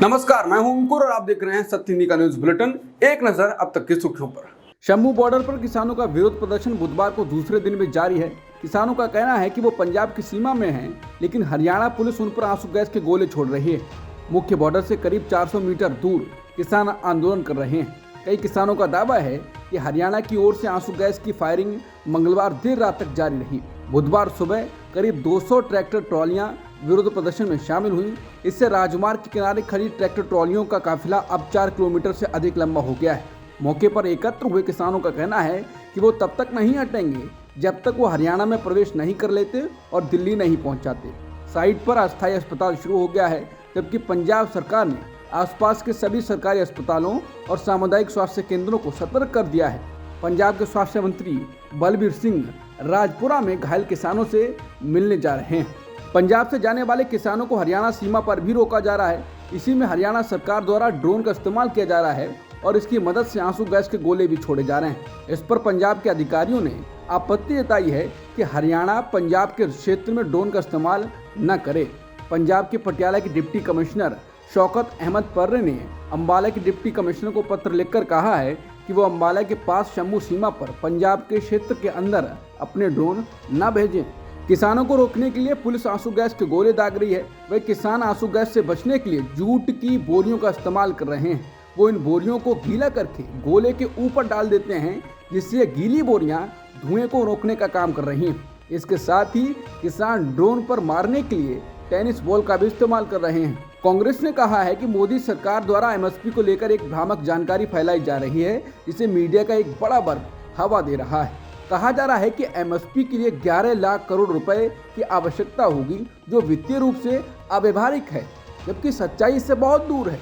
नमस्कार, मैं हूं अंकुर और आप देख रहे हैं सत्य हिंदी का न्यूज बुलेटिन। एक नजर अब तक की सुर्खियों पर। शंभू बॉर्डर पर किसानों का विरोध प्रदर्शन बुधवार को दूसरे दिन भी जारी है। किसानों का कहना है कि वो पंजाब की सीमा में हैं, लेकिन हरियाणा पुलिस उन पर आंसू गैस के गोले छोड़ रही है। मुख्य बॉर्डर से करीब 400 मीटर दूर किसान आंदोलन कर रहे हैं। कई किसानों का दावा है कि हरियाणा की ओर से आंसू गैस की फायरिंग मंगलवार देर रात तक जारी रही। बुधवार सुबह करीब 200 ट्रैक्टर ट्रॉलियां विरोध प्रदर्शन में शामिल हुई। इससे राजमार्ग के किनारे खड़ी ट्रैक्टर ट्रॉलियों का काफिला अब 4 किलोमीटर से अधिक लंबा हो गया है। मौके पर एकत्र हुए किसानों का कहना है कि वो तब तक नहीं हटेंगे जब तक वो हरियाणा में प्रवेश नहीं कर लेते और दिल्ली नहीं पहुंच जाते। साइट पर अस्थायी अस्पताल शुरू हो गया है, जबकि पंजाब सरकार ने आसपास के सभी सरकारी अस्पतालों और सामुदायिक स्वास्थ्य केंद्रों को सतर्क कर दिया है। पंजाब के स्वास्थ्य मंत्री बलबीर सिंह राजपुरा में घायल किसानों से मिलने जा रहे हैं। पंजाब से जाने वाले किसानों को हरियाणा सीमा पर भी रोका जा रहा है। इसी में हरियाणा सरकार द्वारा ड्रोन का इस्तेमाल किया जा रहा है और इसकी मदद से आंसू गैस के गोले भी छोड़े जा रहे हैं। इस पर पंजाब के अधिकारियों ने आपत्ति जताई है कि हरियाणा पंजाब के क्षेत्र में ड्रोन का इस्तेमाल न करे। पंजाब के पटियाला के डिप्टी कमिश्नर शौकत अहमद पर्रे ने अम्बाला के डिप्टी कमिश्नर को पत्र लिखकर कहा है कि वो अम्बाला के पास शंभू सीमा पर पंजाब के क्षेत्र के अंदर अपने ड्रोन न भेजें। किसानों को रोकने के लिए पुलिस आंसू गैस के गोले दाग रही है। वह किसान आंसू गैस से बचने के लिए जूट की बोरियों का इस्तेमाल कर रहे हैं। वो इन बोरियों को गीला करके गोले के ऊपर डाल देते हैं, जिससे गीली बोरियां धुएं को रोकने का काम कर रही हैं। इसके साथ ही किसान ड्रोन पर मारने के लिए टेनिस बॉल का भी इस्तेमाल कर रहे हैं। कांग्रेस ने कहा है कि मोदी सरकार द्वारा एमएसपी को लेकर एक भ्रामक जानकारी फैलाई जा रही है, जिसे मीडिया का एक बड़ा वर्ग हवा दे रहा है। कहा जा रहा है कि एमएसपी के लिए 11 लाख करोड़ रुपए की आवश्यकता होगी, जो वित्तीय रूप से अव्यवहारिक है, जबकि सच्चाई इससे बहुत दूर है।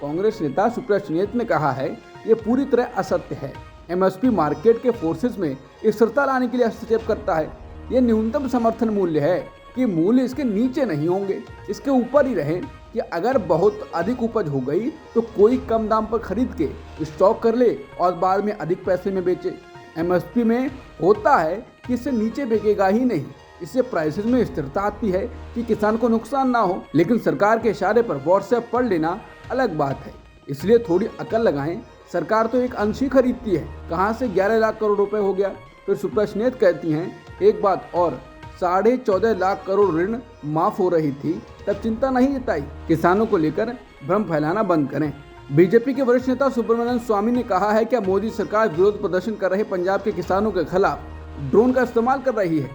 कांग्रेस नेता सुप्रिया सुले ने कहा है ये पूरी तरह असत्य है। एमएसपी मार्केट के फोर्सेस में स्थिरता लाने के लिए हस्तक्षेप करता है। ये न्यूनतम समर्थन मूल्य है कि मूल्य इसके नीचे नहीं होंगे, इसके ऊपर ही रहे कि अगर बहुत अधिक उपज हो गई तो कोई कम दाम पर खरीद के स्टॉक कर ले और बाद में अधिक पैसे में बेचे। एमएसपी में होता है कि इससे नीचे बिकेगा ही नहीं। इससे प्राइसेस में स्थिरता आती है कि किसान को नुकसान ना हो, लेकिन सरकार के इशारे पर व्हाट्सएप पढ़ लेना अलग बात है। इसलिए थोड़ी अकल लगाएं। सरकार तो एक अंश ही खरीदती है, कहाँ से 11 लाख करोड़ रुपए हो गया। फिर सुप्रिया सुले कहती हैं एक बात और, 14.5 लाख करोड़ ऋण माफ हो रही थी तब चिंता नहीं जताई। किसानों को लेकर भ्रम फैलाना बंद करें। बीजेपी के वरिष्ठ नेता सुब्रमण्यम स्वामी ने कहा है कि मोदी सरकार विरोध प्रदर्शन कर रहे पंजाब के किसानों के खिलाफ ड्रोन का इस्तेमाल कर रही है।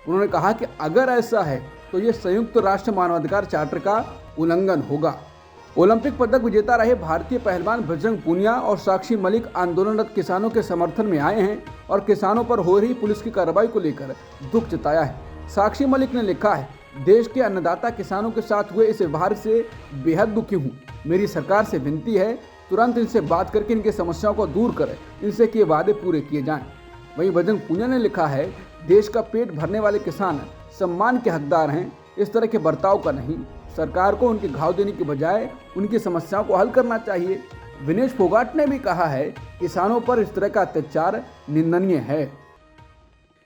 उन्होंने कहा कि अगर ऐसा है तो ये संयुक्त राष्ट्र मानवाधिकार चार्टर का उल्लंघन होगा। ओलंपिक पदक विजेता रहे भारतीय पहलवान बजरंग पूनिया और साक्षी मलिक आंदोलनरत किसानों के समर्थन में आए हैं और किसानों पर हो रही पुलिस की कार्रवाई को लेकर दुख जताया है। साक्षी मलिक ने लिखा है, देश के अन्नदाता किसानों के साथ हुए इस व्यवहार से बेहद दुखी हूँ। मेरी सरकार से विनती है तुरंत इनसे बात करके इनकी समस्याओं को दूर करें, इनसे किए वादे पूरे किए जाएं। वहीं बजरंग पूनिया ने लिखा है, देश का पेट भरने वाले किसान सम्मान के हकदार हैं, इस तरह के बर्ताव का नहीं। सरकार को उनके घाव देने के बजाय उनकी समस्याओं को हल करना चाहिए। विनेश फोगाट ने भी कहा है, किसानों पर इस तरह का अत्याचार निंदनीय है।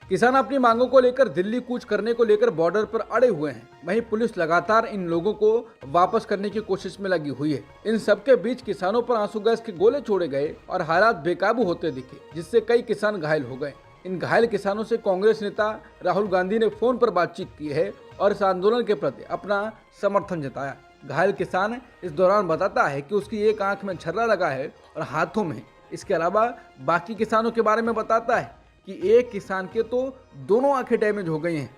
किसान अपनी मांगों को लेकर दिल्ली कूच करने को लेकर बॉर्डर पर अड़े हुए हैं। वहीं पुलिस लगातार इन लोगों को वापस करने की कोशिश में लगी हुई है। इन सबके बीच किसानों पर आंसू गैस के गोले छोड़े गए और हालात बेकाबू होते दिखे, जिससे कई किसान घायल हो गए। इन घायल किसानों से कांग्रेस नेता राहुल गांधी ने फोन पर बातचीत की है और इस आंदोलन के प्रति अपना समर्थन जताया। घायल किसान इस दौरान बताता है कि उसकी एक आंख में छर्रा लगा है और हाथों में। इसके अलावा बाकी किसानों के बारे में बताता है कि एक किसान के तो दोनों आंखें डैमेज हो गई हैं।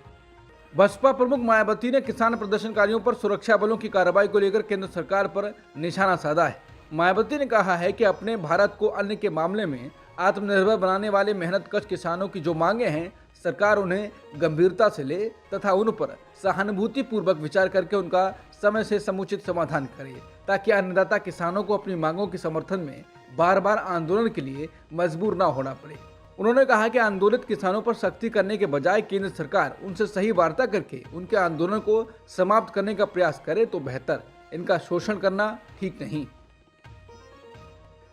बसपा प्रमुख मायावती ने किसान प्रदर्शनकारियों पर सुरक्षा बलों की कार्रवाई को लेकर केंद्र सरकार पर निशाना साधा है। मायावती ने कहा है कि अपने भारत को अन्न के मामले में आत्मनिर्भर बनाने वाले मेहनतकश किसानों की जो मांगे हैं, सरकार उन्हें गंभीरता से ले तथा उन पर सहानुभूति पूर्वक विचार करके उनका समय से समुचित समाधान करे, ताकि अन्नदाता किसानों को अपनी मांगों के समर्थन में बार बार आंदोलन के लिए मजबूर न होना पड़े। उन्होंने कहा कि आंदोलित किसानों पर सख्ती करने के बजाय केंद्र सरकार उनसे सही वार्ता करके उनके आंदोलन को समाप्त करने का प्रयास करे तो बेहतर। इनका शोषण करना ठीक नहीं।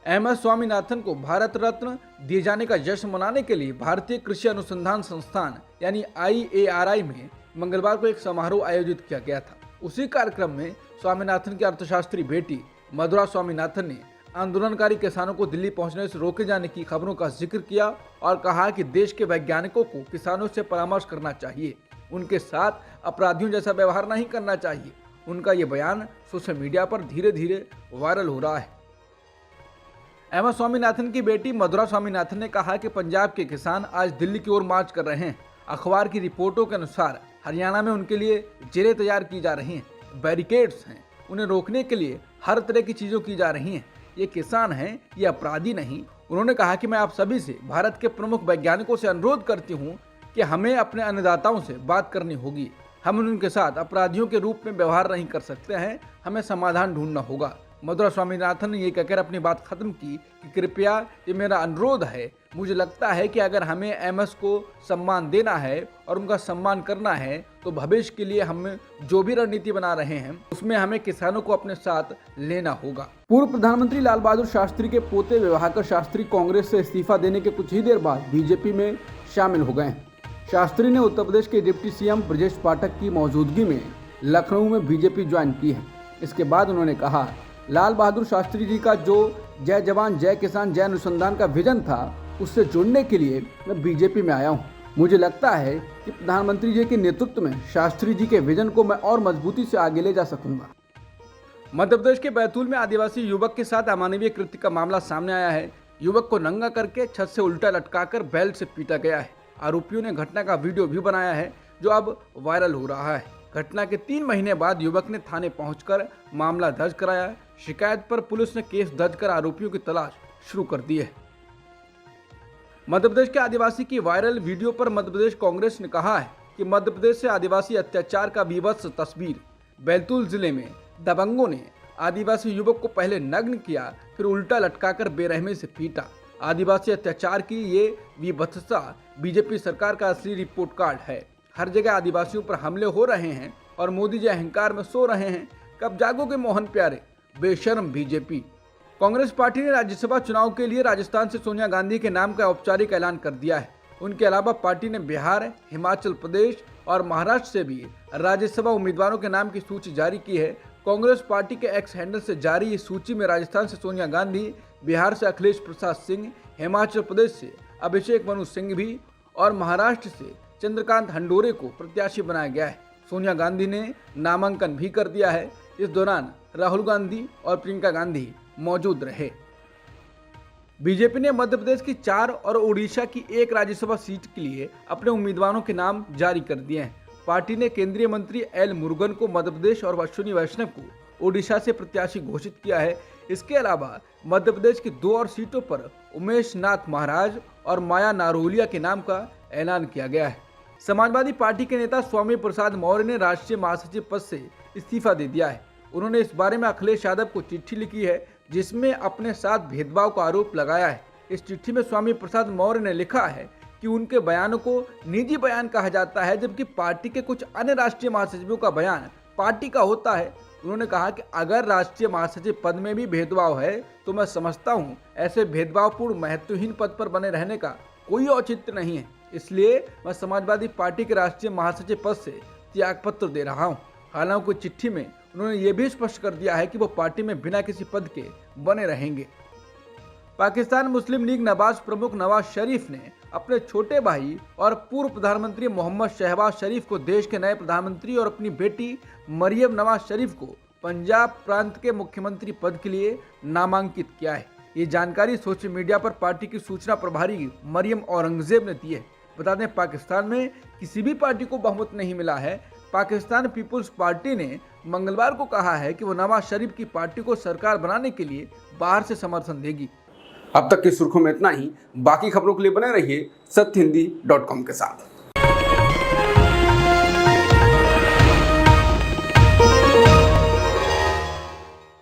एम एस स्वामीनाथन को भारत रत्न दिए जाने का जश्न मनाने के लिए भारतीय कृषि अनुसंधान संस्थान यानी IARI में मंगलवार को एक समारोह आयोजित किया गया था। उसी कार्यक्रम में स्वामीनाथन की अर्थशास्त्री बेटी मधुरा स्वामीनाथन ने आंदोलनकारी किसानों को दिल्ली पहुंचने से रोके जाने की खबरों का जिक्र किया और कहा कि देश के वैज्ञानिकों को किसानों से परामर्श करना चाहिए, उनके साथ अपराधियों जैसा व्यवहार नहीं करना चाहिए। उनका ये बयान सोशल मीडिया पर धीरे धीरे वायरल हो रहा है। एम स्वामीनाथन की बेटी मधुरा स्वामीनाथन ने कहा कि पंजाब के किसान आज दिल्ली की ओर मार्च कर रहे हैं। अखबार की रिपोर्टों के अनुसार हरियाणा में उनके लिए जेलें तैयार की जा रही हैं, बैरिकेड्स हैं, उन्हें रोकने के लिए हर तरह की चीज़ों की जा रही हैं। ये किसान हैं, ये अपराधी नहीं। उन्होंने कहा कि मैं आप सभी से, भारत के प्रमुख वैज्ञानिकों से अनुरोध करती हूँ कि हमें अपने अन्नदाताओं से बात करनी होगी। हम उनके साथ अपराधियों के रूप में व्यवहार नहीं कर सकते हैं, हमें समाधान ढूंढना होगा। मधुरा स्वामीनाथन ने ये कहकर अपनी बात खत्म की कि कृपया ये मेरा अनुरोध है, मुझे लगता है कि अगर हमें एमएस को सम्मान देना है और उनका सम्मान करना है तो भविष्य के लिए हम जो भी रणनीति बना रहे हैं उसमें हमें किसानों को अपने साथ लेना होगा। पूर्व प्रधानमंत्री लाल बहादुर शास्त्री के पोते विभाकर शास्त्री कांग्रेस से इस्तीफा देने के कुछ ही देर बाद बीजेपी में शामिल हो गए हैं। शास्त्री ने उत्तर प्रदेश के डिप्टी सीएम ब्रजेश पाठक की मौजूदगी में लखनऊ में बीजेपी ज्वाइन की है। इसके बाद उन्होंने कहा, लाल बहादुर शास्त्री जी का जो जय जवान जय किसान जय अनुसंधान का विजन था, उससे जुड़ने के लिए मैं बीजेपी में आया हूँ। मुझे लगता है कि प्रधानमंत्री जी के नेतृत्व में शास्त्री जी के विजन को मैं और मजबूती से आगे ले जा सकूंगा। मध्य प्रदेश के बैतूल में आदिवासी युवक के साथ अमानवीय कृत्य का मामला सामने आया है। युवक को नंगा करके छत से उल्टा लटकाकर बेल्ट से पीटा गया है। आरोपियों ने घटना का वीडियो भी बनाया है जो अब वायरल हो रहा है। घटना के 3 महीने बाद युवक ने थाने पहुंचकर मामला दर्ज कराया। शिकायत पर पुलिस ने केस दर्ज कर आरोपियों की तलाश शुरू कर दी है। मध्य प्रदेश के आदिवासी की वायरल वीडियो पर मध्य प्रदेश कांग्रेस ने कहा है कि मध्य प्रदेश से आदिवासी अत्याचार का बीभत्स तस्वीर। बैतूल जिले में दबंगों ने आदिवासी युवक को पहले नग्न किया, फिर उल्टा लटकाकर बेरहमी से पीटा। आदिवासी अत्याचार की ये विभत्सता बीजेपी सरकार का असली रिपोर्ट कार्ड है। हर जगह आदिवासियों पर हमले हो रहे हैं और मोदी जी अहंकार में सो रहे हैं। कब जागोगे मोहन प्यारे, बेशर्म बीजेपी। कांग्रेस पार्टी ने राज्यसभा चुनाव के लिए राजस्थान से सोनिया गांधी के नाम का औपचारिक ऐलान कर दिया है। उनके अलावा पार्टी ने बिहार, हिमाचल प्रदेश और महाराष्ट्र से भी राज्यसभा उम्मीदवारों के नाम की सूची जारी की है। कांग्रेस पार्टी के एक्स हैंडल से जारी इस सूची में राजस्थान से सोनिया गांधी, बिहार से अखिलेश प्रसाद सिंह, हिमाचल प्रदेश से अभिषेक मनु सिंघवी और महाराष्ट्र से चंद्रकांत हंडोरे को प्रत्याशी बनाया गया है। सोनिया गांधी ने नामांकन भी कर दिया है। इस दौरान राहुल गांधी और प्रियंका गांधी मौजूद रहे। बीजेपी ने मध्य प्रदेश की 4 और उड़ीसा की 1 राज्यसभा सीट के लिए अपने उम्मीदवारों के नाम जारी कर दिए हैं। पार्टी ने केंद्रीय मंत्री एल मुरुगन को मध्य प्रदेश और अश्विनी वैष्णव को ओडिशा से प्रत्याशी घोषित किया है। इसके अलावा मध्य प्रदेश की 2 और सीटों पर उमेश नाथ महाराज और माया नारोलिया के नाम का ऐलान किया गया है। समाजवादी पार्टी के नेता स्वामी प्रसाद मौर्य ने राष्ट्रीय महासचिव पद से इस्तीफा दे दिया है। उन्होंने इस बारे में अखिलेश यादव को चिट्ठी लिखी है जिसमें अपने साथ भेदभाव का आरोप लगाया है। इस चिट्ठी में स्वामी प्रसाद मौर्य ने लिखा है कि उनके बयानों को निजी बयान कहा जाता है, जबकि पार्टी के कुछ अन्य राष्ट्रीय महासचिवों का बयान पार्टी का होता है। उन्होंने कहा कि अगर राष्ट्रीय महासचिव पद में भी भेदभाव है तो मैं समझता हूं ऐसे भेदभावपूर्ण महत्वहीन पद पर बने रहने का कोई औचित्य नहीं है, इसलिए मैं समाजवादी पार्टी के राष्ट्रीय महासचिव पद से त्यागपत्र दे रहा हूं। हालांकि चिट्ठी में उन्होंने ये भी स्पष्ट कर दिया है कि वो पार्टी में बिना किसी पद के बने रहेंगे। पाकिस्तान मुस्लिम लीग नवाज प्रमुख नवाज शरीफ ने अपने छोटे भाई और पूर्व प्रधानमंत्री मोहम्मद शहबाज शरीफ को देश के नए प्रधानमंत्री और अपनी बेटी मरियम नवाज शरीफ को पंजाब प्रांत के मुख्यमंत्री पद के लिए नामांकित किया है। ये जानकारी सोशल मीडिया पर पार्टी की सूचना प्रभारी मरियम औरंगजेब ने दी है। बता दें, पाकिस्तान में किसी भी पार्टी को बहुमत नहीं मिला है। पाकिस्तान पीपुल्स पार्टी ने मंगलवार को कहा है कि वो नवाज शरीफ की पार्टी को सरकार बनाने के लिए बाहर से समर्थन देगी। अब तक की सुर्खियों में इतना ही। बाकी खबरों के लिए बने रहिए सत्यहिंदी.com के साथ।